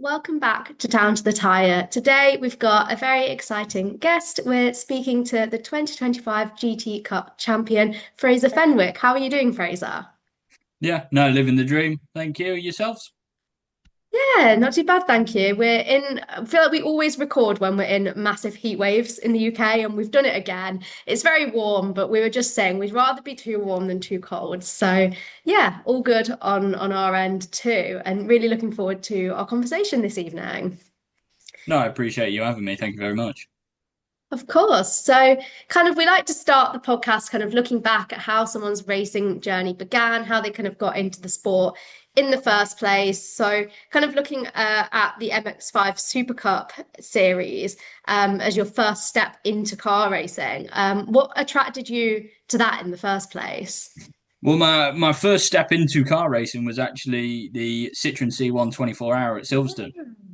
Welcome back to Down to the Tyre. Today we've got a very exciting guest. We're speaking to the 2025 GT Cup champion, Fraser Fenwick. How are you doing, Fraser? Yeah, no, living the dream. Thank you. Yourselves? Yeah, not too bad, thank you. I feel like we always record when we're in massive heat waves in the UK, and we've done it again. It's very warm, but we were just saying we'd rather be too warm than too cold. So, yeah, all good on our end too, and really looking forward to our conversation this evening. No, I appreciate you having me. Thank you very much. Of course. So, we like to start the podcast kind of looking back at how someone's racing journey began, how they kind of got into the sport in the first place. So, kind of looking at the MX5 Super Cup series as your first step into car racing. What attracted you to that in the first place? Well, my first step into car racing was actually the Citroen C1 24 hour at Silverstone.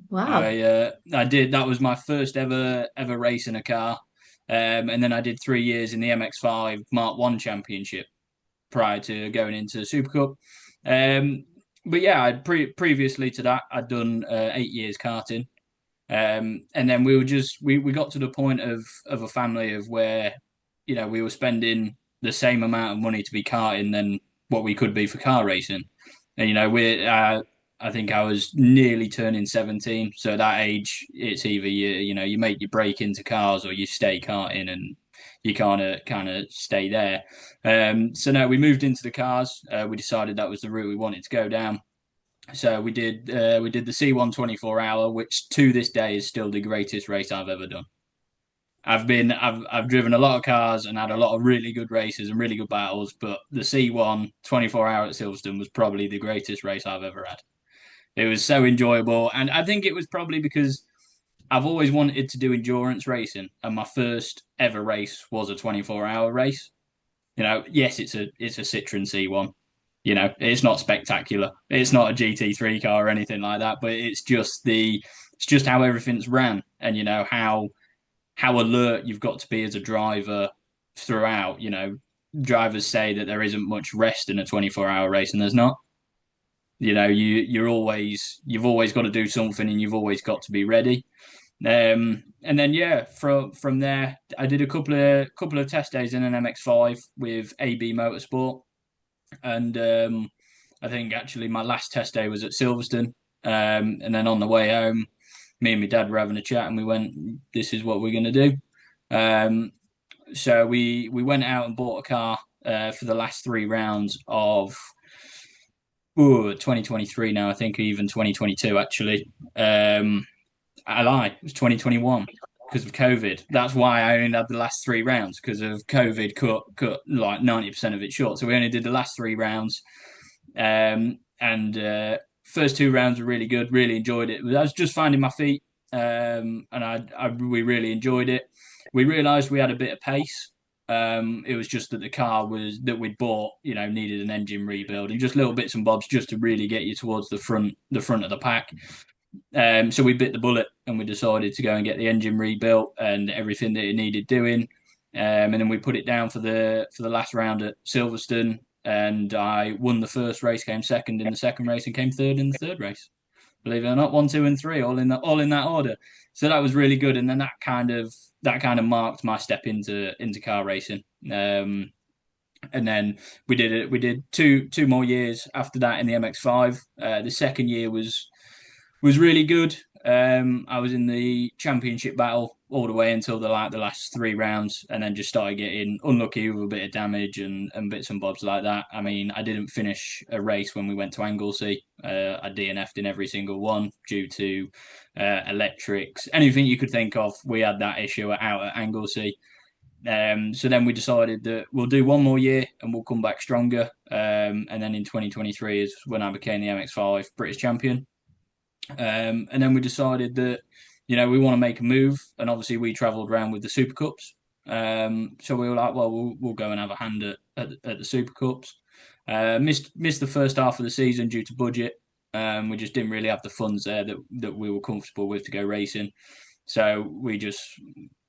Wow. I did that was my first ever race in a car, and then I did 3 years in the MX5 Mark One Championship prior to going into the Super Cup. Um, but yeah, previously to that I'd done 8 years karting. And then we got to the point of a family of where, we were spending the same amount of money to be karting than what we could be for car racing. And I think I was nearly turning 17, so at that age, it's either you make your break into cars or you stay karting, and you kind of stay there. So no, we moved into the cars. We decided that was the route we wanted to go down. So we did the C1 24 hour, which to this day is still the greatest race I've ever done. I've driven a lot of cars and had a lot of really good races and really good battles, but the C1 24 hour at Silverstone was probably the greatest race I've ever had. It was so enjoyable, and I think it was probably because I've always wanted to do endurance racing, and my first ever race was a 24 hour race. Yes, it's a Citroen C1. It's not spectacular. It's not a GT3 car or anything like that, but it's just how everything's ran, and how alert you've got to be as a driver throughout. Drivers say that there isn't much rest in a 24 hour race, and there's not. You've always got to do something, and you've always got to be ready. And then yeah, from there, I did a couple of test days in an MX5 with AB Motorsport, and I think actually my last test day was at Silverstone. And then on the way home, me and my dad were having a chat, and we went, "This is what we're going to do." Um, so we went out and bought a car for the last 3 rounds of 2023 now, I think, even 2022 actually. I lie, it was 2021 because of COVID. That's why I only had the last 3 rounds, because of COVID cut like 90% of it short. So we only did the last 3 rounds. And first 2 rounds were really good, really enjoyed it. I was just finding my feet, and we really enjoyed it. We realised we had a bit of pace. It was just that the car was that we'd bought, needed an engine rebuild and just little bits and bobs just to really get you towards the front of the pack. So we bit the bullet and we decided to go and get the engine rebuilt and everything that it needed doing. And then we put it down for the last round at Silverstone, and I won the first race, came second in the second race, and came third in the third race. Believe it or not, one, two, and three, all in that order. So that was really good, and then that kind of marked my step into car racing. And then we did two more years after that in the MX5. The second year was really good. I was in the championship battle all the way until the last 3 rounds, and then just started getting unlucky with a bit of damage and bits and bobs like that. I mean, I didn't finish a race when we went to Anglesey. I DNF'd in every single one due to electrics, anything you could think of. We had that issue out at Anglesey. So then we decided that we'll do one more year and we'll come back stronger. And then in 2023 is when I became the MX5 British champion. And then we decided that, we want to make a move. And obviously we travelled around with the Super Cups. So we were like, well, we'll go and have a hand at the Super Cups. Missed the first half of the season due to budget. We just didn't really have the funds there that we were comfortable with to go racing. So we just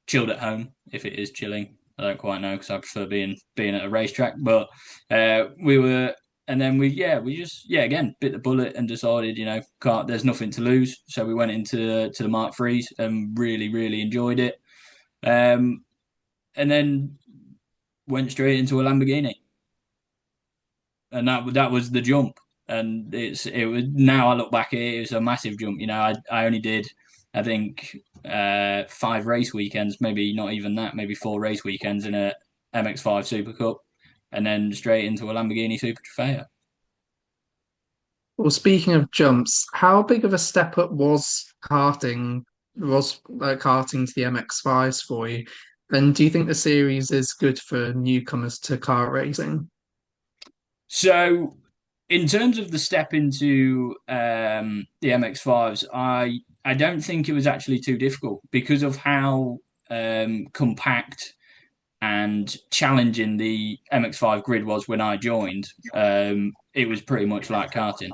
chilled at home, if it is chilling. I don't quite know because I prefer being at a racetrack. But we were and then we just again bit the bullet and decided can't there's nothing to lose, so we went into the Mark Threes and really enjoyed it, um, and then went straight into a Lamborghini, and that was the jump. And it was, now I look back at it, it was a massive jump. I only did, I think, 5 race weekends, maybe not even that, maybe 4 race weekends in a MX5 Super Cup, and then straight into a Lamborghini Super Trofeo. Well, speaking of jumps, how big of a step up was karting to the MX5s for you? And do you think the series is good for newcomers to car racing? So, in terms of the step into the MX5s, I don't think it was actually too difficult because of how compact and challenging the MX5 grid was when I joined. It was pretty much like karting.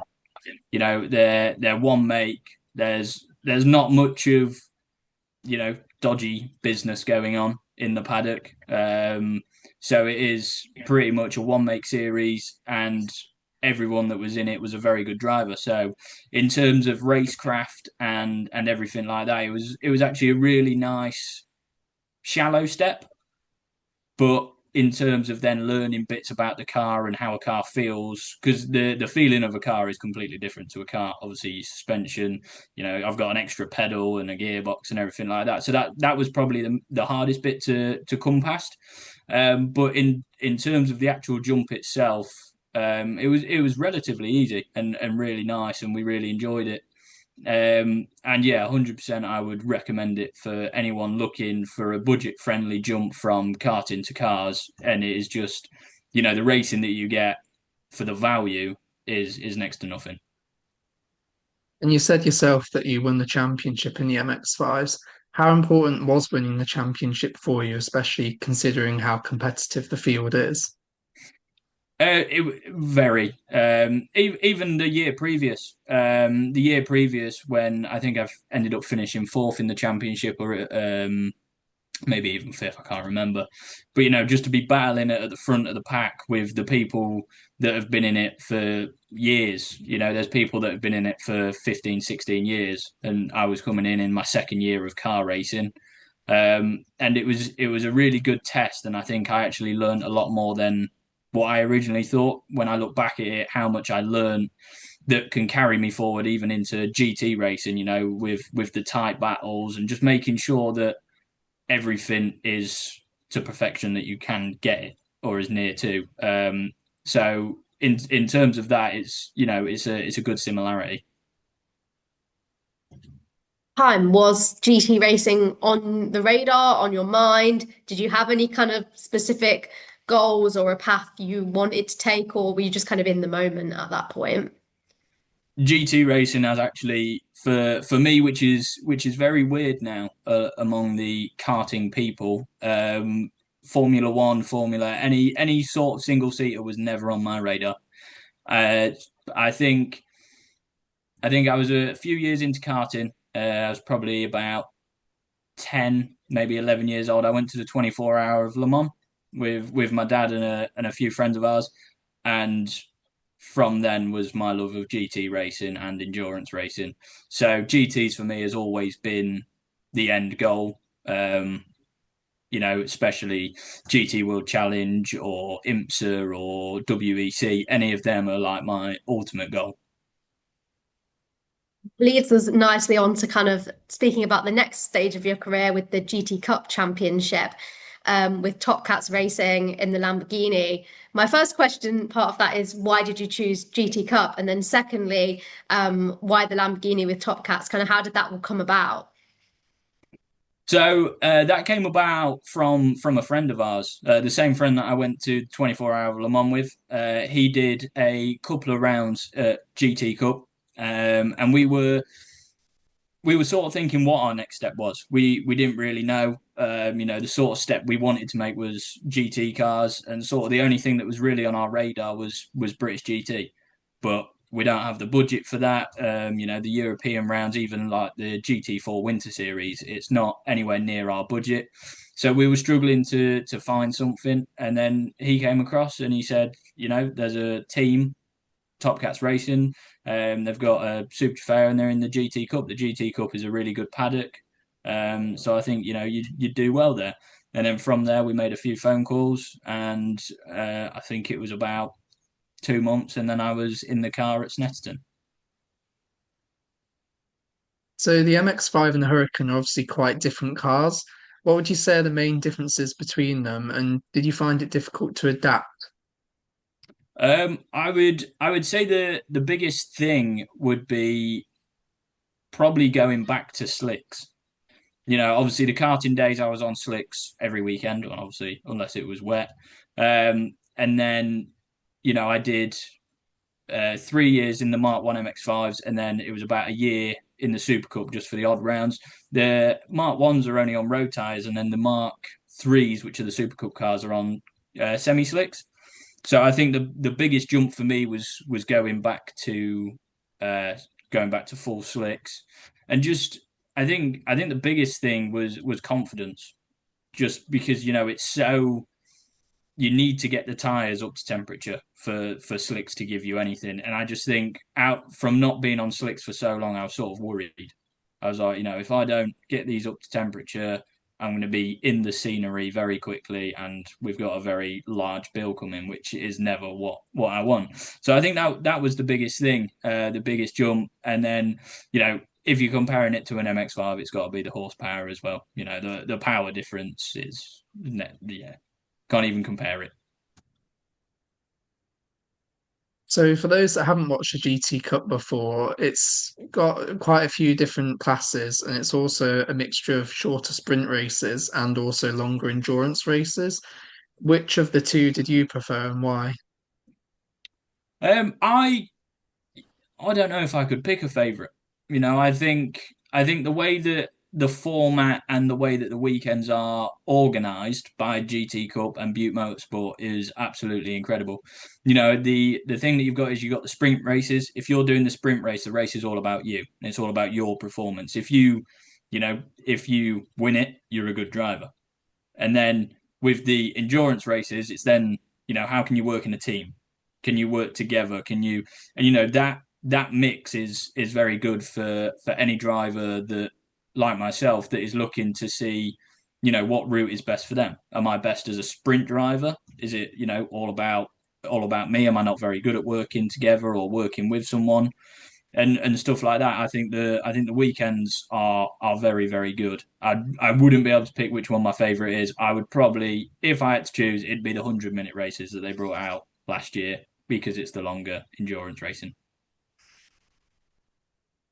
They're one make. There's not much of dodgy business going on in the paddock. So it is pretty much a one make series, and everyone that was in it was a very good driver. So in terms of racecraft and everything like that, it was actually a really nice shallow step. But in terms of then learning bits about the car and how a car feels, because the feeling of a car is completely different to a car. Obviously, suspension, I've got an extra pedal and a gearbox and everything like that. So that was probably the hardest bit to come past. But in terms of the actual jump itself, it was relatively easy and really nice, and we really enjoyed it. And yeah, 100% I would recommend it for anyone looking for a budget friendly jump from karting to cars. And it is just, the racing that you get for the value is next to nothing. And you said yourself that you won the championship in the MX5s. How important was winning the championship for you, especially considering how competitive the field is? It very even the year previous when I think I've ended up finishing fourth in the championship, or maybe even fifth, I can't remember. But just to be battling it at the front of the pack with the people that have been in it for years. There's people that have been in it for 15, 16 years, and I was coming in my second year of car racing. And it was a really good test, and I think I actually learned a lot more than what I originally thought when I look back at it, how much I learned that can carry me forward even into GT racing, with the tight battles and just making sure that everything is to perfection that you can get it or is near to. So in terms of that, it's a good similarity. Time was GT racing on the radar, on your mind? Did you have any kind of specific goals or a path you wanted to take, or were you just kind of in the moment at that point? GT racing has actually for me, which is very weird now among the karting people. Formula One, Formula any sort of single seater was never on my radar. Uh, I think I think I was a few years into karting. I was probably about 10, maybe 11 years old. I went to the 24 hour of Le Mans with my dad and a few friends of ours, and from then was my love of GT racing and endurance racing. So GTs for me has always been the end goal. Especially GT World Challenge or IMSA or WEC. Any of them are like my ultimate goal. Leads us nicely on to kind of speaking about the next stage of your career with the GT Cup Championship, with Top Cats racing in the Lamborghini. My first question, part of that, is why did you choose GT Cup? And then secondly, why the Lamborghini with Top Cats? Kind of how did that all come about? So that came about from a friend of ours, the same friend that I went to 24 hour of Le Mans with. He did a couple of rounds at GT Cup, and we were sort of thinking what our next step was. We didn't really know. The sort of step we wanted to make was GT cars, and sort of the only thing that was really on our radar was British GT, but we don't have the budget for that. The European rounds, even like the GT4 Winter Series, it's not anywhere near our budget. So we were struggling to find something, and then he came across and he said, there's a team Top Cats Racing. They've got a Super Fair and they're in the GT Cup. The GT Cup is a really good paddock. So I think you'd do well there. And then from there, we made a few phone calls, and I think it was about 2 months, and then I was in the car at Snetterton. So the MX-5 and the Hurricane are obviously quite different cars. What would you say are the main differences between them, and did you find it difficult to adapt? I would say the biggest thing would be probably going back to slicks. Obviously the karting days I was on slicks every weekend, obviously unless it was wet. And then I did 3 years in the Mark One MX-5s, and then it was about a year in the Super Cup just for the odd rounds. The Mark Ones are only on road tires, and then the Mark Threes, which are the Super Cup cars, are on semi slicks. So I think the biggest jump for me was uh, going back to full slicks, and just I think the biggest thing was confidence, just because it's so you need to get the tires up to temperature for slicks to give you anything. And I just think out from not being on slicks for so long, I was sort of worried. I was like, if I don't get these up to temperature, I'm going to be in the scenery very quickly, and we've got a very large bill coming, which is never what I want. So I think that was the biggest thing, the biggest jump. And then, if you're comparing it to an MX-5, it's got to be the horsepower as well. The power difference is, yeah, can't even compare it. So for those that haven't watched the GT Cup before, it's got quite a few different classes, and it's also a mixture of shorter sprint races and also longer endurance races. Which of the two did you prefer and why? Um, I I don't know if I could pick a favorite. I think the way that the format and the way that the weekends are organized by GT Cup and Butte Motorsport is absolutely incredible. The thing that you've got is you've got the sprint races. If you're doing the sprint race, the race is all about you. It's all about your performance. If you win it, you're a good driver. And then with the endurance races, it's then, how can you work in a team? Can you work together? That mix is very good for any driver that, like myself, that is looking to see, what route is best for them. Am I best as a sprint driver? Is it, all about me? Am I not very good at working together or working with someone? And stuff like that. I think the weekends are very very good. I wouldn't be able to pick which one my favorite is. I would probably, if I had to choose, it'd be the 100-minute races that they brought out last year because it's the longer endurance racing.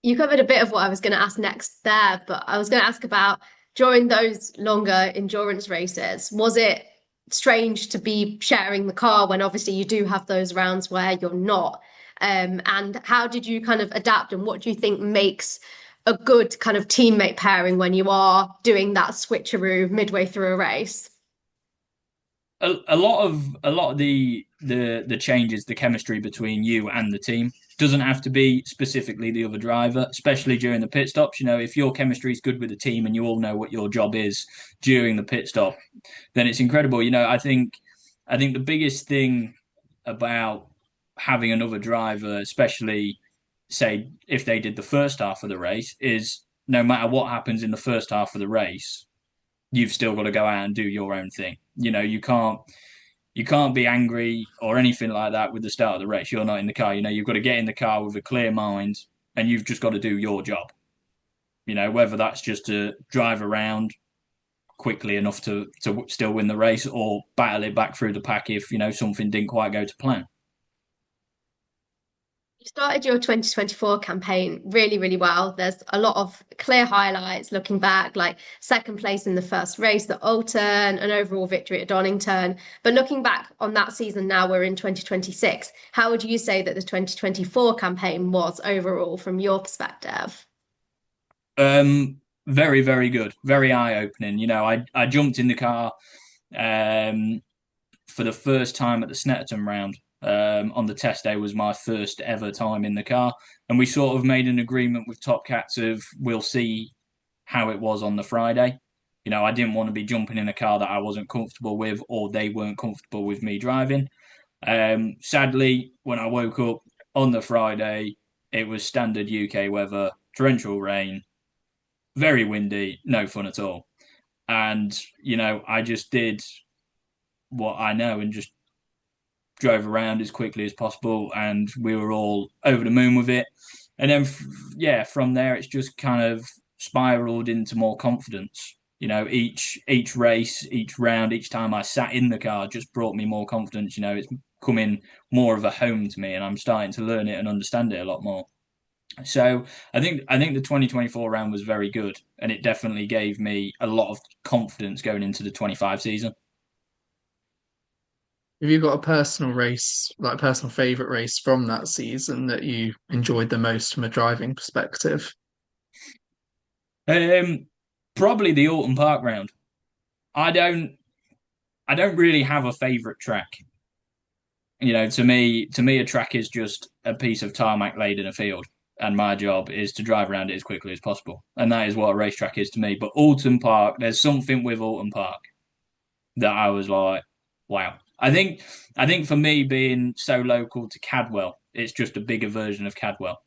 You covered a bit of what I was going to ask next there, but I was going to ask about during those longer endurance races, was it strange to be sharing the car when obviously you do have those rounds where you're not? And how did you kind of adapt, and what do you think makes a good kind of teammate pairing when you are doing that switcheroo midway through a race? A lot of the changes, the chemistry between you and the team doesn't have to be specifically the other driver, especially during the pit stops. If your chemistry is good with the team and you all know what your job is during the pit stop, then it's incredible. I think the biggest thing about having another driver, especially say if they did the first half of the race, is no matter what happens in the first half of the race, you've still got to go out and do your own thing. You can't be angry or anything like that with the start of the race. You're not in the car. You've got to get in the car with a clear mind, and you've just got to do your job. Whether that's just to drive around quickly enough to still win the race or battle it back through the pack if something didn't quite go to plan. You started your 2024 campaign really, really well. There's a lot of clear highlights looking back, like second place in the first race at Alton, an overall victory at Donington. But looking back on that season now, we're in 2026. How would you say that the 2024 campaign was overall from your perspective? Very, very good, very eye-opening. I jumped in the car um, for the first time at the Snetterton round. On the test day was my first ever time in the car, and we sort of made an agreement with Top Cats of we'll see how it was on the Friday. I didn't want to be jumping in a car that I wasn't comfortable with or they weren't comfortable with me driving. Sadly, when I woke up on the Friday, it was standard UK weather, torrential rain, very windy, no fun at all. And, I just did what I know and just drove around as quickly as possible, and we were all over the moon with it. And then, yeah, from there, it's just kind of spiraled into more confidence. Each race, each round, each time I sat in the car just brought me more confidence. It's coming more of a home to me, and I'm starting to learn it and understand it a lot more. So I think the 2024 round was very good, and it definitely gave me a lot of confidence going into the 25 season. Have you got a personal race, like a personal favorite race from that season that you enjoyed the most from a driving perspective? Um, Probably the Alton Park round. I don't I don't really have a favorite track. To me, a track is just a piece of tarmac laid in a field, and my job is to drive around it as quickly as possible, and that is what a racetrack is to me. But Alton Park, there's something with Alton Park that I was like, wow. I think for me being so local to Cadwell, it's just a bigger version of Cadwell.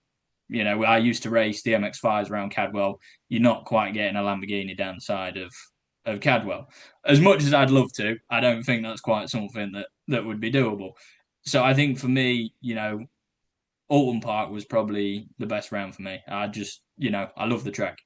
I used to race the MX5s around Cadwell. You're not quite getting a Lamborghini down the side of Cadwell. As much as I'd love to, I don't think that's quite something that would be doable. So I think for me, Alton Park was probably the best round for me. I love the track.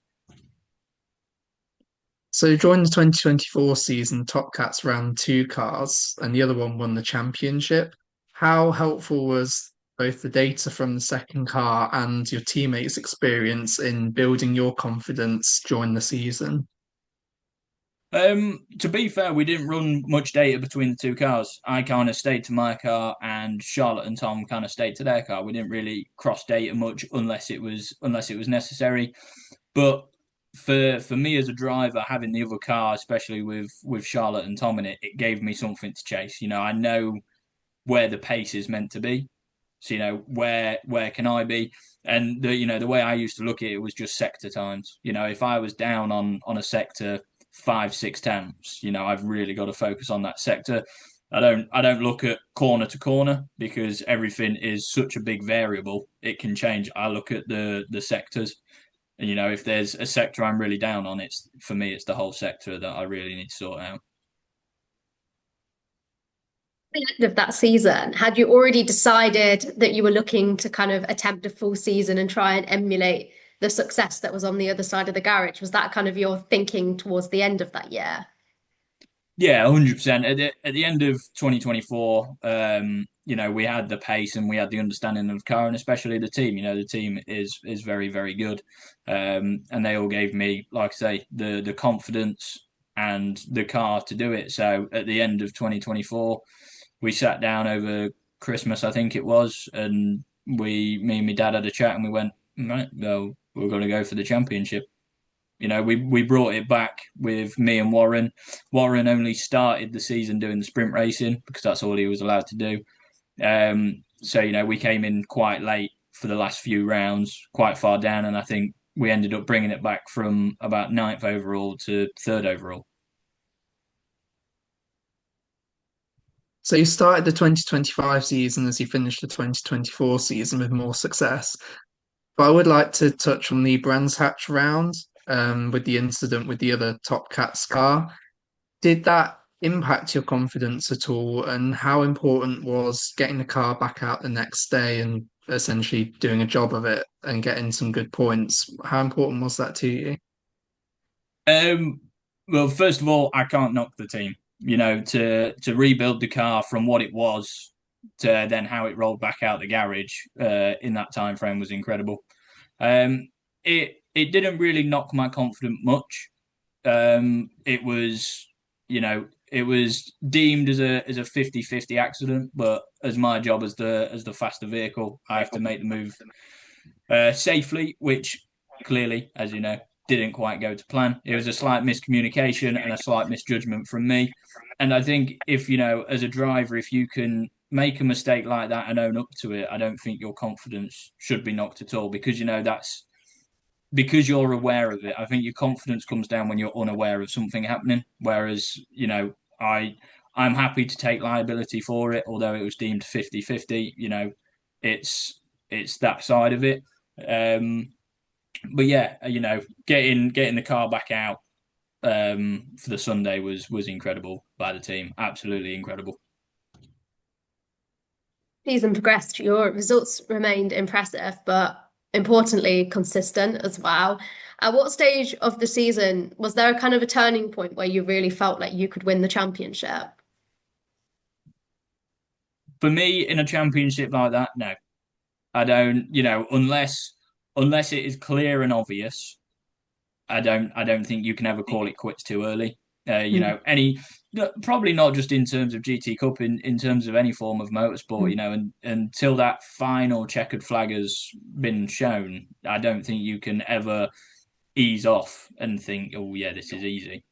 So during the 2024 season, Top Cats ran two cars and the other one won the championship. How helpful was both the data from the second car and your teammates' experience in building your confidence during the season? To be fair, we didn't run much data between the two cars. I kind of stayed to my car, and Charlotte and Tom kind of stayed to their car. We didn't really cross data much unless it was necessary. But for me as a driver, having the other car, especially with Charlotte and Tom in it, it gave me something to chase. I know where the pace is meant to be. So where can I be? And the way I used to look at it was just sector times. If I was down on a sector 5, 6 tenths, I've really got to focus on that sector. I don't look at corner to corner because everything is such a big variable. It can change. I look at the sectors. And if there's a sector I'm really down on, it's for me, it's the whole sector that I really need to sort out. The end of that season, had you already decided that you were looking to kind of attempt a full season and try and emulate the success that was on the other side of the garage? Was that kind of your thinking towards the end of that year? Yeah, 100%. At the end of 2024, we had the pace and we had the understanding of the car, and especially the team. The team is very, very good. And they all gave me, like I say, the confidence and the car to do it. So at the end of 2024, we sat down over Christmas, I think it was, and me and my dad had a chat, and we went, right, well, we're going to go for the championship. We brought it back with me and Warren. Warren only started the season doing the sprint racing because that's all he was allowed to do. So we came in quite late for the last few rounds, quite far down, and I think we ended up bringing it back from about ninth overall to third overall. So you started the 2025 season as you finished the 2024 season with more success. But I would like to touch on the Brands Hatch round with the incident with the other Top Cats car. Did that impact your confidence at all? And how important was getting the car back out the next day and essentially doing a job of it and getting some good points? How important was that to you? Um, well, first of all, I can't knock the team. To rebuild the car from what it was to then how it rolled back out the garage in that time frame was incredible. It didn't really knock my confidence much. It was deemed as a 50-50 accident, but as my job as the faster vehicle, I have to make the move safely, which clearly, as you know, didn't quite go to plan. It was a slight miscommunication and a slight misjudgment from me. And I think if, as a driver, if you can make a mistake like that and own up to it, I don't think your confidence should be knocked at all because, that's because you're aware of it. I think your confidence comes down when you're unaware of something happening. Whereas, I'm happy to take liability for it, although it was deemed 50-50. It's it's that side of it. Um, but yeah, getting the car back out for the Sunday was incredible by the team. Absolutely incredible. Season progressed, your results remained impressive, but importantly, consistent as well. At what stage of the season was there a kind of a turning point where you really felt like you could win the championship? For me, in a championship like that, no, I don't. Unless it is clear and obvious, I don't think you can ever call it quits too early. Mm. Probably not just in terms of GT Cup, in terms of any form of motorsport. Mm. And until that final checkered flag has been shown, I don't think you can ever ease off and think, oh yeah, this is easy.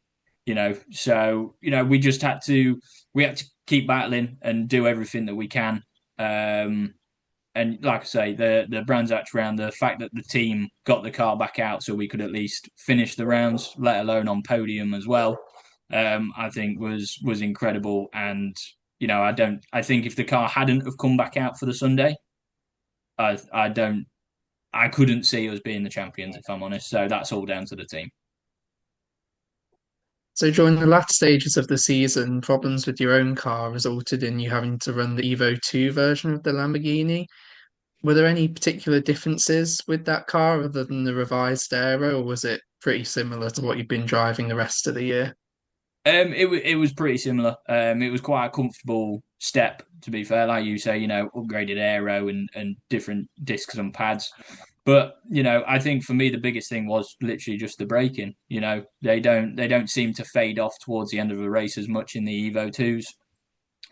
So we had to keep battling and do everything that we can. Um, and like I say, the Brands Hatch round, the fact that the team got the car back out so we could at least finish the rounds, let alone on podium as well, I think was incredible. And I think if the car hadn't have come back out for the Sunday, I don't, I couldn't see us being the champions if I'm honest. So that's all down to the team. So during the latter stages of the season, problems with your own car resulted in you having to run the Evo 2 version of the Lamborghini. Were there any particular differences with that car other than the revised aero, or was it pretty similar to what you've been driving the rest of the year? It was pretty similar. It was quite a comfortable step, to be fair. Like you say, upgraded aero and different discs and pads. But I think for me the biggest thing was literally just the braking. They don't seem to fade off towards the end of the race as much in the Evo twos.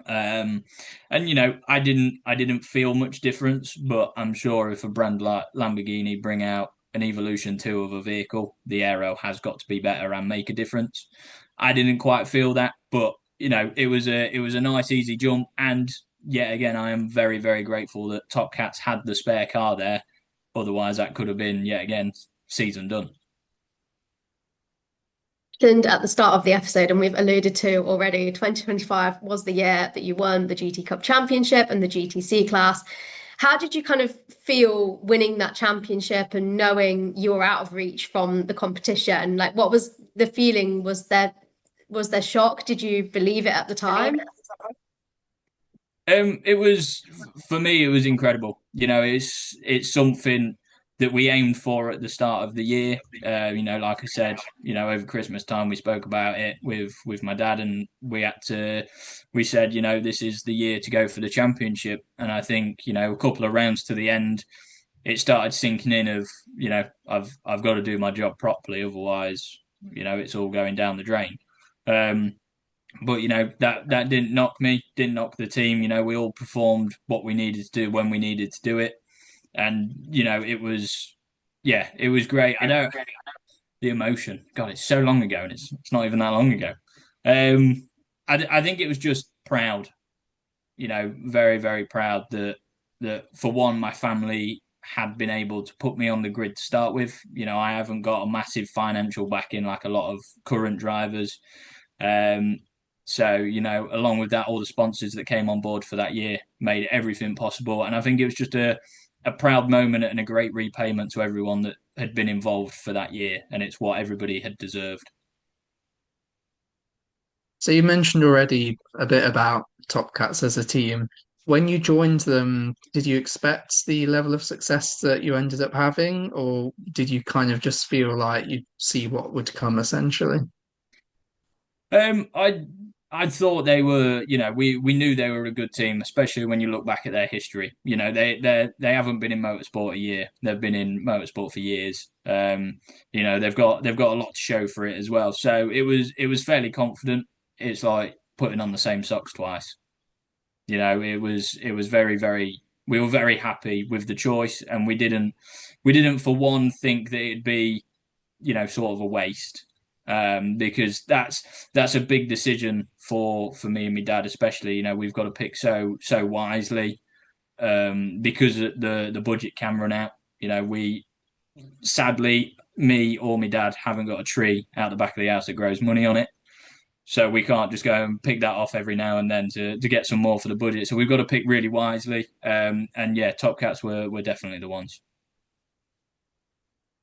And I didn't feel much difference, but I'm sure if a brand like Lamborghini bring out an Evolution 2 of a vehicle, the aero has got to be better and make a difference. I didn't quite feel that, but it was a nice easy jump, and yet again I am very very grateful that Top Cats had the spare car there. Otherwise, that could have been yet again season done. Mentioned at the start of the episode, and we've alluded to already, 2025 was the year that you won the GT Cup Championship and the GTC class. How did you kind of feel winning that championship and knowing you were out of reach from the competition? Like, what was the feeling? Was there shock? Did you believe it at the time? It was for me. It was incredible. It's something that we aimed for at the start of the year. Like I said, over Christmas time we spoke about it with my dad, and we said, this is the year to go for the championship. And I think, a couple of rounds to the end, it started sinking in of, I've got to do my job properly, otherwise, it's all going down the drain. Um, but that didn't knock me, didn't knock the team. We all performed what we needed to do when we needed to do it, and it was, yeah, it was great. I know the emotion. God, it's so long ago, and it's not even that long ago. Um, I think it was just proud. Very very proud that for one, my family had been able to put me on the grid to start with. I haven't got a massive financial backing like a lot of current drivers. Um, so, along with that, all the sponsors that came on board for that year made everything possible. And I think it was just a proud moment and a great repayment to everyone that had been involved for that year. And it's what everybody had deserved. So you mentioned already a bit about Top Cats as a team. When you joined them, did you expect the level of success that you ended up having, or did you kind of just feel like you'd see what would come essentially? I thought they were, we knew they were a good team, especially when you look back at their history. They haven't been in motorsport a year; they've been in motorsport for years. They've got a lot to show for it as well. So it was fairly confident. It's like putting on the same socks twice. It was very very. We were very happy with the choice, and we didn't for one think that it'd be sort of a waste, because that's a big decision for me and my dad, especially. We've got to pick so wisely, because the budget can run out. We sadly, me or my dad haven't got a tree out the back of the house that grows money on it. So we can't just go and pick that off every now and then to get some more for the budget. So we've got to pick really wisely. And yeah, Top Cats were definitely the ones.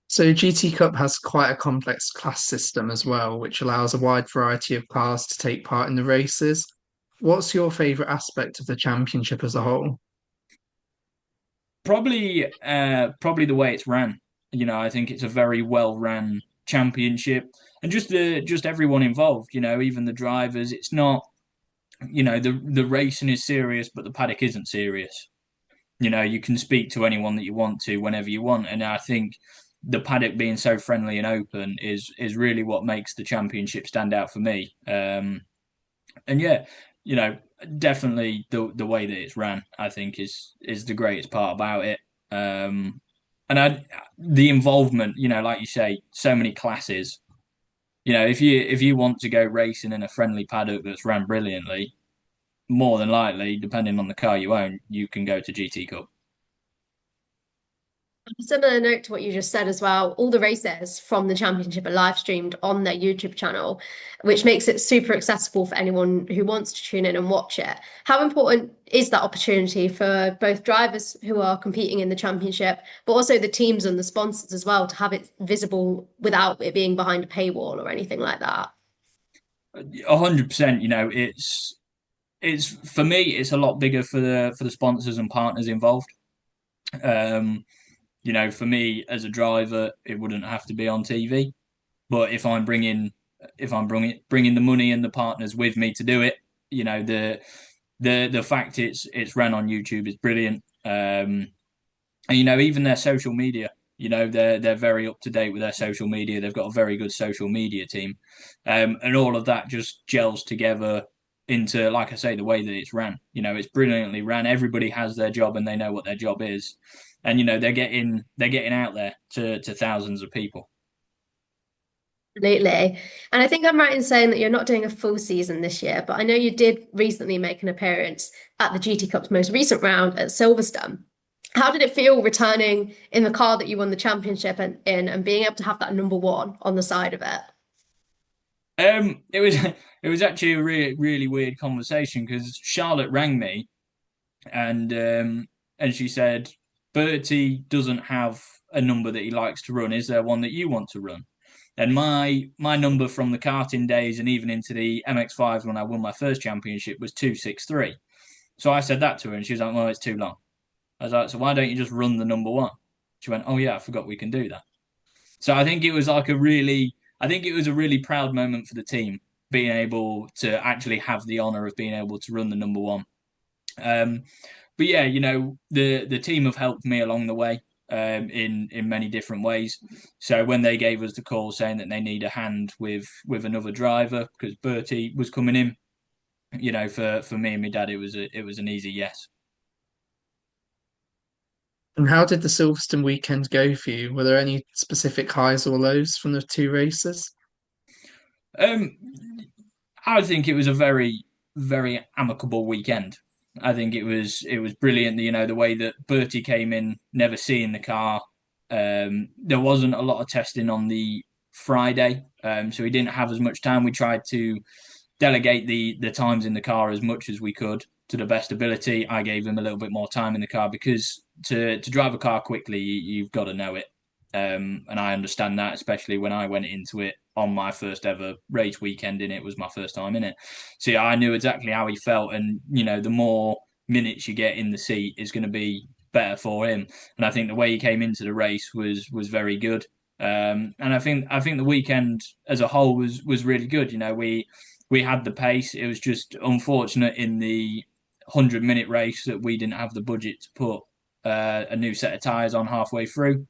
So GT Cup has quite a complex class system as well, which allows a wide variety of cars to take part in the races. What's your favourite aspect of the championship as a whole? Probably the way it's ran. I think it's a very well ran championship, and just everyone involved. Even the drivers. It's not. The racing is serious, but the paddock isn't serious. You can speak to anyone that you want to whenever you want, and I think the paddock being so friendly and open is really what makes the championship stand out for me. And yeah, you know, definitely the way that it's ran, I think is the greatest part about it. And the involvement, like you say, so many classes. If you want to go racing in a friendly paddock that's ran brilliantly, more than likely, depending on the car you own, you can go to GT Cup. Similar note to what you just said as well, all the races from the championship are live streamed on their YouTube channel, which makes it super accessible for anyone who wants to tune in and watch it. How important is that opportunity for both drivers who are competing in the championship, but also the teams and the sponsors as well, to have it visible without it being behind a paywall or anything like that? 100%. It's for me. It's a lot bigger for the sponsors and partners involved. Um, for me as a driver, it wouldn't have to be on TV. But if I'm bringing the money and the partners with me to do it, the fact it's ran on YouTube is brilliant. And even their social media, they're very up to date with their social media. They've got a very good social media team, and all of that just gels together into, like I say, the way that it's ran. It's brilliantly ran. Everybody has their job and they know what their job is, and they're getting out there to thousands of people. Absolutely. And I think I'm right in saying that you're not doing a full season this year, but I know you did recently make an appearance at the GT Cup's most recent round at Silverstone. How did it feel returning in the car that you won the championship and being able to have that number one on the side of it? It was actually a really really weird conversation because Charlotte rang me and she said Bertie doesn't have a number that he likes to run. Is there one that you want to run? And my number from the karting days and even into the MX5s when I won my first championship was 263. So I said that to her and she was like, "Well, it's too long." I was like, "So why don't you just run the number one?" She went, "Oh yeah, I forgot we can do that." So I think it was a really proud moment for the team being able to actually have the honor of being able to run the number one. Um, but yeah, the team have helped me along the way in many different ways. So when they gave us the call saying that they need a hand with another driver because Bertie was coming in, for me and my dad, it was an easy yes. And how did the Silverstone weekend go for you? Were there any specific highs or lows from the two races? Um, I think it was a very, very amicable weekend. I think it was brilliant. The way that Bertie came in, never seeing the car. There wasn't a lot of testing on the Friday, so he didn't have as much time. We tried to delegate the times in the car as much as we could to the best ability. I gave him a little bit more time in the car because to drive a car quickly, you've got to know it. And I understand that, especially when I went into it on my first ever race weekend in it was my first time in it. So yeah, I knew exactly how he felt, and the more minutes you get in the seat is going to be better for him. And I think the way he came into the race was very good. And I think the weekend as a whole was really good. We had the pace. It was just unfortunate in the 100-minute race that we didn't have the budget to put a new set of tyres on halfway through.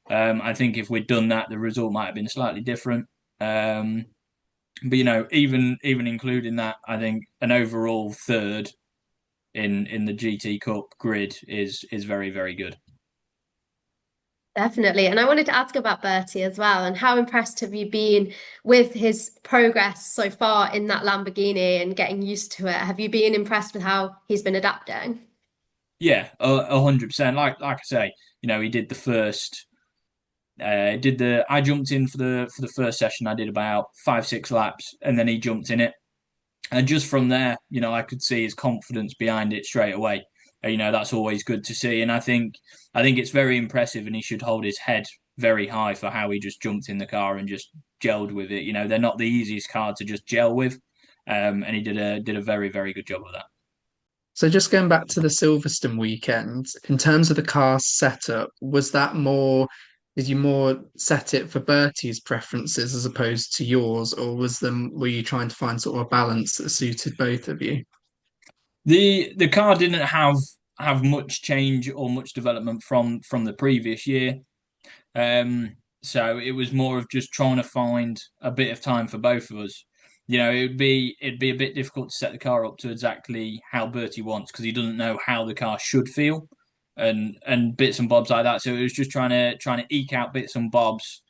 I think if we'd done that, the result might have been slightly different. Um, but even including that, I think an overall third in the GT Cup grid is very very good. Definitely. And I wanted to ask about Bertie as well. And how impressed have you been with his progress so far in that Lamborghini and getting used to it? Have you been impressed with how he's been adapting? Yeah, 100%. Like I say, he did the first. I jumped in for the first session. I did about 5 6 laps, and then he jumped in it. And just from there, I could see his confidence behind it straight away. That's always good to see. And I think it's very impressive, and he should hold his head very high for how he just jumped in the car and just gelled with it. They're not the easiest car to just gel with, and he did a very very good job of that. So just going back to the Silverstone weekend, in terms of the car setup, was that more, did you more set it for Bertie's preferences as opposed to yours, or were you trying to find sort of a balance that suited both of you? The car didn't have much change or much development from the previous year. So it was more of just trying to find a bit of time for both of us. It'd be a bit difficult to set the car up to exactly how Bertie wants because he doesn't know how the car should feel and bits and bobs like that. So it was just trying to eke out bits and bobs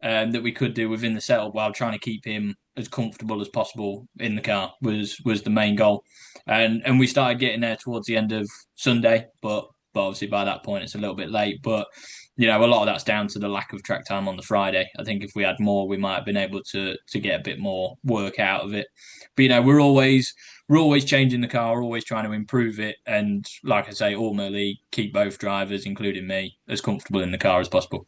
that we could do within the setup while trying to keep him as comfortable as possible in the car was the main goal. And we started getting there towards the end of Sunday, but obviously by that point it's a little bit late. But a lot of that's down to the lack of track time on the Friday. I think if we had more, we might have been able to get a bit more work out of it. But we're always changing the car, always trying to improve it, and like I say, ultimately keep both drivers, including me, as comfortable in the car as possible.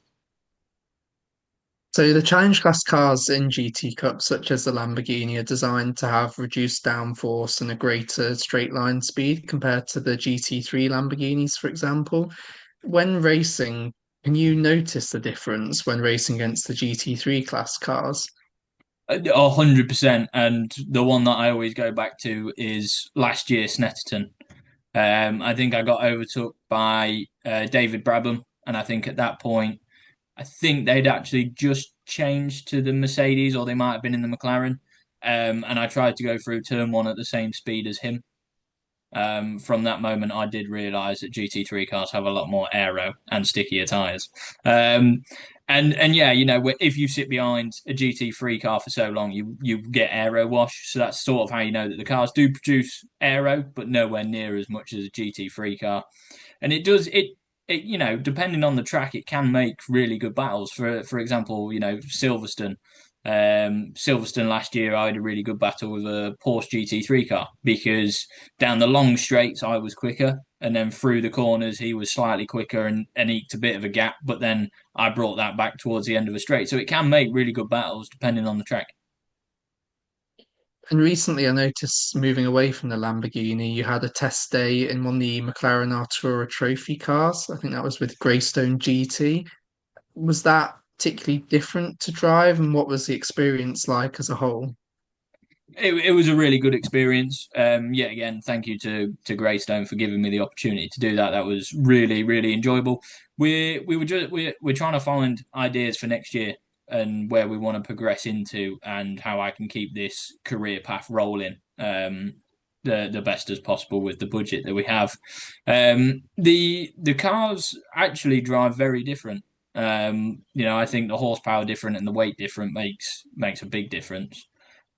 So the challenge class cars in GT Cup, such as the Lamborghini, are designed to have reduced downforce and a greater straight line speed compared to the GT3 Lamborghinis, for example. When racing, can you notice the difference when racing against the GT3 class cars? 100%. And the one that I always go back to is last year, Snetterton. I think I got overtook by David Brabham. And I think at that point, I think they'd actually just changed to the Mercedes or they might have been in the McLaren. And I tried to go through turn one at the same speed as him. From that moment, I did realise that GT3 cars have a lot more aero and stickier tyres. Um, and yeah, if you sit behind a GT3 car for so long, you get aero wash. So that's sort of how you know that the cars do produce aero, but nowhere near as much as a GT3 car. And it depending on the track, it can make really good battles. For example, Silverstone. Silverstone last year, I had a really good battle with a Porsche GT3 car because down the long straights I was quicker, and then through the corners he was slightly quicker and eked a bit of a gap. But then I brought that back towards the end of a straight, so it can make really good battles depending on the track. And recently, I noticed moving away from the Lamborghini, you had a test day in one of the McLaren Artura trophy cars. I think that was with Greystone GT. Was that particularly different to drive, and what was the experience like as a whole? It was a really good experience. Yet again, thank you to Greystone for giving me the opportunity to do that. That was really really enjoyable. We're trying to find ideas for next year and where we want to progress into and how I can keep this career path rolling. The best as possible with the budget that we have. The cars actually drive very different. I think the horsepower different and the weight different makes a big difference.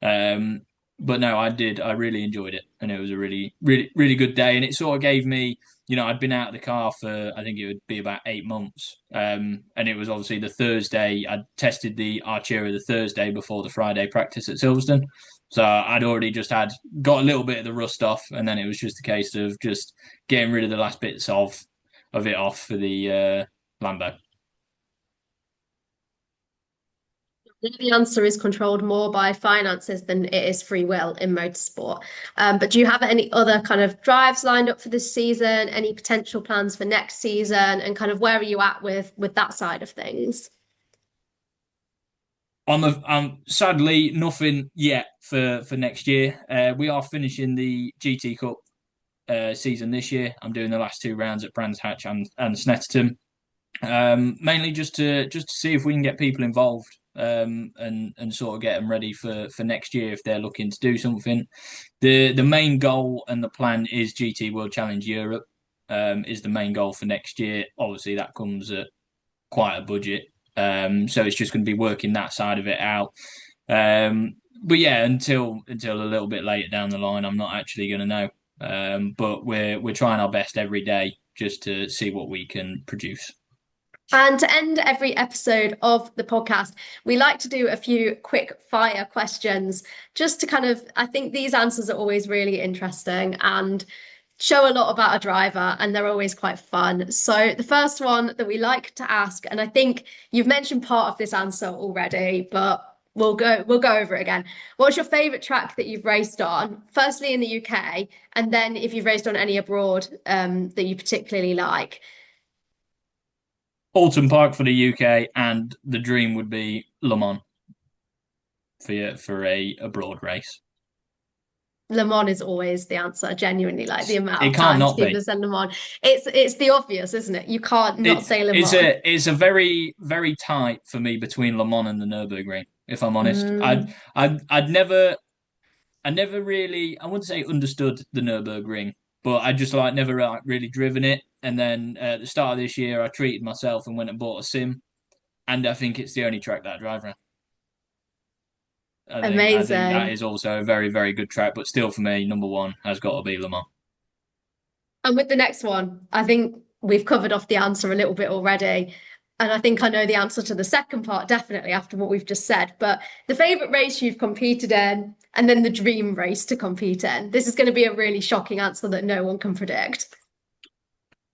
Um, but no, I did. I really enjoyed it, and it was a really, really, really good day. And it sort of gave me, I'd been out of the car for I think it would be about 8 months. And it was obviously the Thursday. I tested the Artura the Thursday before the Friday practice at Silverstone, so I'd already just had got a little bit of the rust off, and then it was just a case of just getting rid of the last bits of it off for the Lambo. The answer is controlled more by finances than it is free will in motorsport. But do you have any other kind of drives lined up for this season? Any potential plans for next season? And kind of where are you at with that side of things? I'm sadly nothing yet for next year. We are finishing the GT Cup season this year. I'm doing the last 2 rounds at Brands Hatch and Snetterton. Mainly just to see if we can get people involved and sort of get them ready for next year if they're looking to do something. The main goal and the plan is GT World Challenge Europe. Is the main goal for next year. Obviously, that comes at quite a budget. So it's just going to be working that side of it out. But yeah, until a little bit later down the line, I'm not actually going to know. But we're trying our best every day just to see what we can produce. And to end every episode of the podcast, we like to do a few quick fire questions just to kind of, I think these answers are always really interesting and show a lot about a driver, and they're always quite fun. So the first one that we like to ask, and I think you've mentioned part of this answer already, but we'll go over it again. What's your favorite track that you've raced on? Firstly in the UK, and then if you've raced on any abroad that you particularly like. Alton Park for the UK, and the dream would be Le Mans for a abroad race. Le Mans is always the answer, genuinely, like the amount It of can't times not people be. have said Le Mans. It's the obvious, isn't it? You can't not say Le Mans. It's a very very tight for me between Le Mans and the Nürburgring. If I'm honest, Mm, I'd I never really, I wouldn't say understood the Nürburgring, but I just like never like really driven it. And then at the start of this year, I treated myself and went and bought a sim, and I think it's the only track that I drive around. I think that amazing. is also a very very good track, but still for me, number one has got to be Le Mans. And with the next one, I think we've covered off the answer a little bit already. And I think I know the answer to the second part, definitely after what we've just said. But the favorite race you've competed in, and then the dream race to compete in. This is going to be a really shocking answer that no one can predict.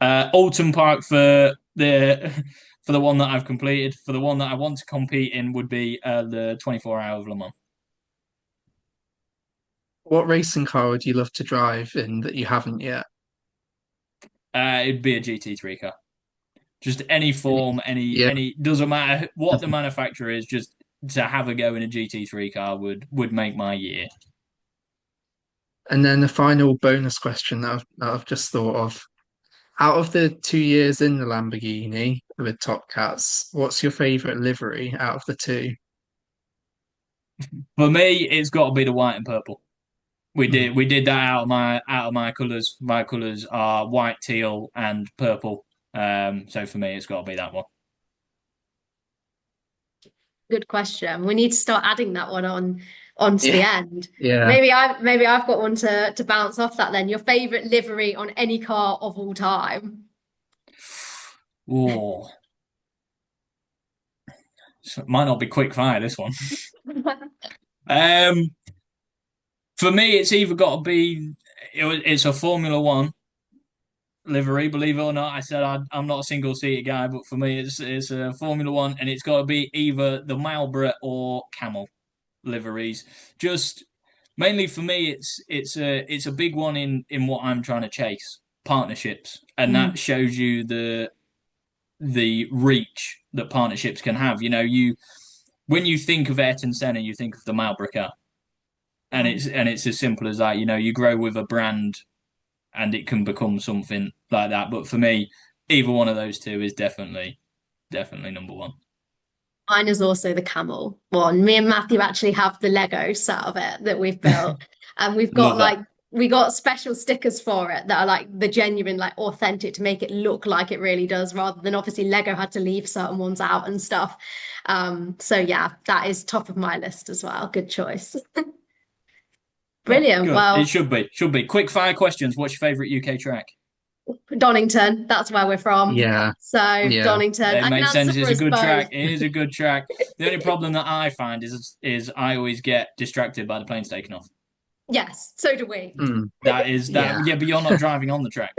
Alton Park for the for the one that I've completed. For the one that I want to compete in would be the 24 hour of Le Mans. What racing car would you love to drive in that you haven't yet? It'd be a GT3 car. Just any form, Yeah. any doesn't matter what the manufacturer is. Just to have a go in a GT3 car would make my year. And then the final bonus question that I've just thought of. Out of the 2 years in the Lamborghini with Top Cats, what's your favorite livery out of the two? For me, it's got to be the white and purple. Hmm. We did that out of my colours. My colours are white, teal, and purple. So for me, it's got to be that one. Good question. We need to start adding that one on onto the Yeah. end. Yeah. Maybe I've got one to bounce off that then. Your favorite livery on any car of all time. Oh, might not be quick fire this one. Um, for me, it's either got to be it's a Formula One livery. Believe it or not, I'm not a single seater guy, but for me, it's a Formula One, and it's got to be either the Marlboro or Camel liveries. Just mainly for me, it's a big one in what I'm trying to chase partnerships, and that Mm, shows you the reach that partnerships can have. You know, you when you think of Ayrton Senna, you think of the Marlboro car, mm. and it's as simple as that. You know, you grow with a brand, and it can become something like that. But for me, either one of those two is definitely number one. Mine is also the camel one. Me and Matthew actually have the Lego set of it that we've built. And we've got Love that. like we got special stickers for it that are like the genuine, like authentic to make it look like it really does, rather than obviously Lego had to leave certain ones out and stuff. So yeah, that is top of my list as well. Good choice. Oh, Brilliant. good. It Well, should be. Quick fire questions. What's your favourite UK track? Donington, that's where we're from. Yeah. So Yeah. Donington, It I can makes answer sense. for It's a us good both. track. It is a good track. The only problem that I find is I always get distracted by the planes taking off. Yes, so do we. Mm. That is that. Yeah. Yeah, but you're not driving on the track.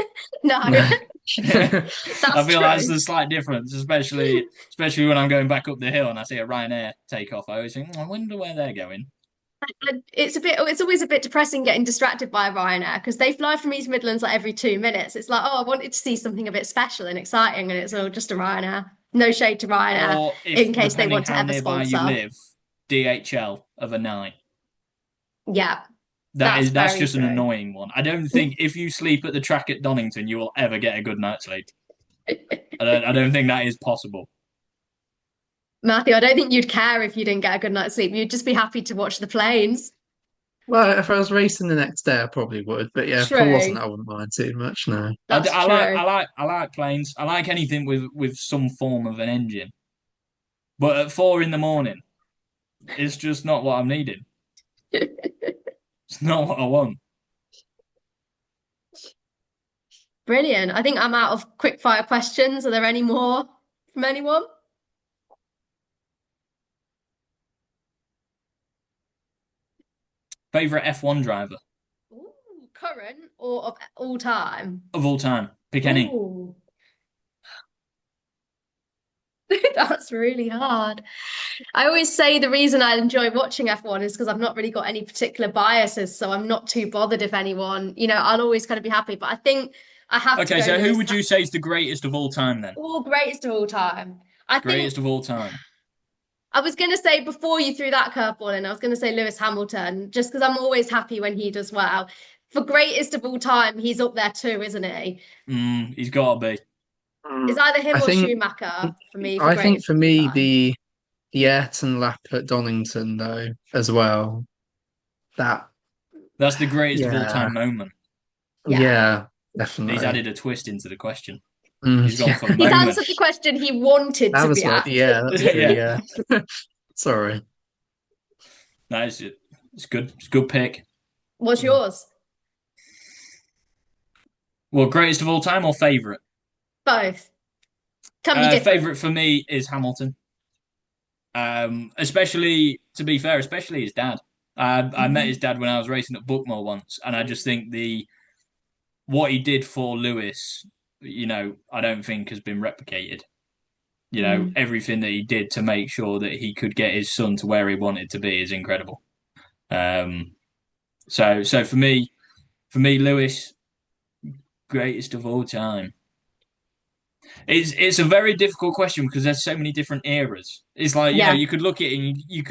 No, I that's feel that's true. the slight difference, especially when I'm going back up the hill and I see a Ryanair take off. I always think, I wonder where they're going. And it's always a bit depressing getting distracted by Ryanair because they fly from East Midlands like every 2 minutes. It's like, oh, I wanted to see something a bit special and exciting, and it's all just a Ryanair. No shade to Ryanair Or if in case they depending want to how ever nearby you sponsor. live, DHL of a night. Yeah, that's That's very just an true. annoying one. I don't think if you sleep at the track at Donington, you will ever get a good night's sleep. I don't think that is possible. Matthew, I don't think you'd care if you didn't get a good night's sleep. You'd just be happy to watch the planes. Well, if I was racing the next day, I probably would. But yeah, if I wasn't, True. I wouldn't mind too much. No. That's true. I like planes. I like anything with some form of an engine. But at 4 in the morning, it's just not what I'm needing. It's not what I want. Brilliant. I think I'm out of quick fire questions. Are there any more? from anyone? Favorite F1 driver Ooh, current or of all time? of all time? Pick any. Ooh, that's really hard. I always say the reason I enjoy watching F1 is because I've not really got any particular biases, so I'm not too bothered if anyone, I'll always kind of be happy. But I think I have to Okay, go so who Lewis. would you say is the greatest of all time then? All greatest of all time. I think Greatest of all time. I was going to say before you threw that curveball in, I was going to say Lewis Hamilton, just because I'm always happy when he does well. For greatest of all time, he's up there too, isn't he? He's got to be. It's either I him or think Schumacher for me for I think greatest for of all me time. the Ayrton lap at Donington though as well. That That's the greatest of all yeah time moment. Yeah. yeah He's definitely. added a twist into the question. He's Mm, gone for yeah, He's moment. answered the question he wanted that to was be what. asked. Yeah, that's true. Yeah, Yeah, sorry. no, it's good. It's a good pick. What's Mm. yours? Well, greatest of all time or favorite? Both. Can be different. Favorite for me is Hamilton. Especially to be fair, especially his dad. I met his dad when I was racing at Bookmore once, and I just think the what he did for Lewis, I don't think has been replicated. Mm. Everything that he did to make sure that he could get his son to where he wanted to be is incredible. Um, so for me, Lewis, greatest of all time. It's a very difficult question because there's so many different eras. It's like, Yeah. you could look at it and you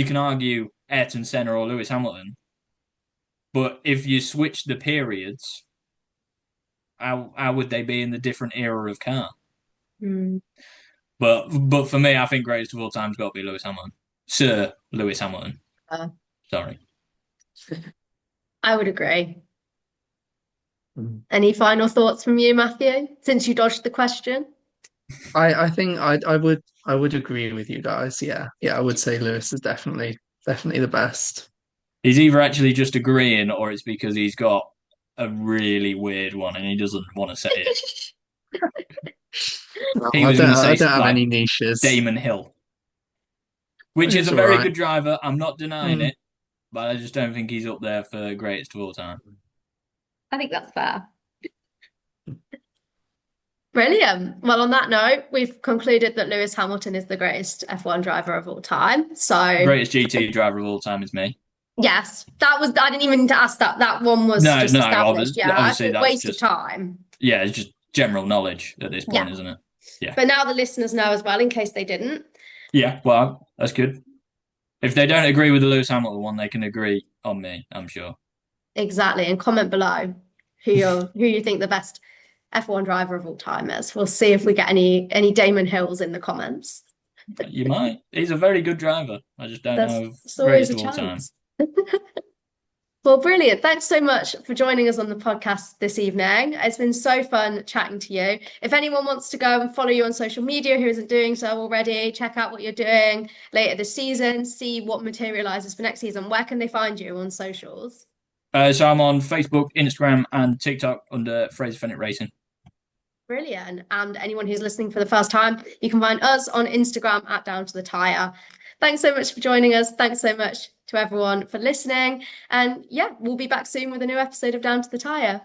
can argue Ayrton Senna or Lewis Hamilton, but if you switch the periods, how would they be in the different era of car? Mm. But for me, I think greatest of all time's got to be Lewis Hamilton. Sir Lewis Hamilton. Uh, Sorry. I would agree. Mm. Any final thoughts from you, Matthew, since you dodged the question? I think I would agree with you guys. Yeah, yeah, I would say Lewis is definitely the best. He's either actually just agreeing or it's because he's got a really weird one and he doesn't want to say it. No, He I was don't going to I say don't have like any niches. Damon Hill, which is It's a all very right. good driver. I'm not denying Mm. it, but I just don't think he's up there for greatest of all time. I think that's fair. Brilliant. Well, on that note, we've concluded that Lewis Hamilton is the greatest F1 driver of all time. So, Greatest GT driver of all time is me. yes, I didn't even need to ask that. That one was No, just no, established. Yeah, I obviously thought that's waste of just time. yeah, it's just general knowledge at this Yeah. point, isn't it? Yeah, But now the listeners know as well, in case they didn't. yeah. Well, that's good. If they don't agree with the Lewis Hamilton one, they can agree on me. I'm sure. Exactly. And comment below who you think the best F1 driver of all time is. We'll see if we get any Damon Hills in the comments. You might. He's a very good driver. I just don't know if It's always greatest a of all time. chance. Well, brilliant. Thanks so much for joining us on the podcast this evening. It's been so fun chatting to you. If anyone wants to go and follow you on social media who isn't doing so already, check out what you're doing later this season, see what materializes for next season. Where can they find you on socials? So I'm on Facebook, Instagram, and TikTok under Fraser Fenwick Racing. Brilliant. And anyone who's listening for the first time, you can find us on Instagram at Down to the Tire. Thanks so much for joining us. Thanks so much to everyone for listening. And yeah, we'll be back soon with a new episode of Down to the Tire.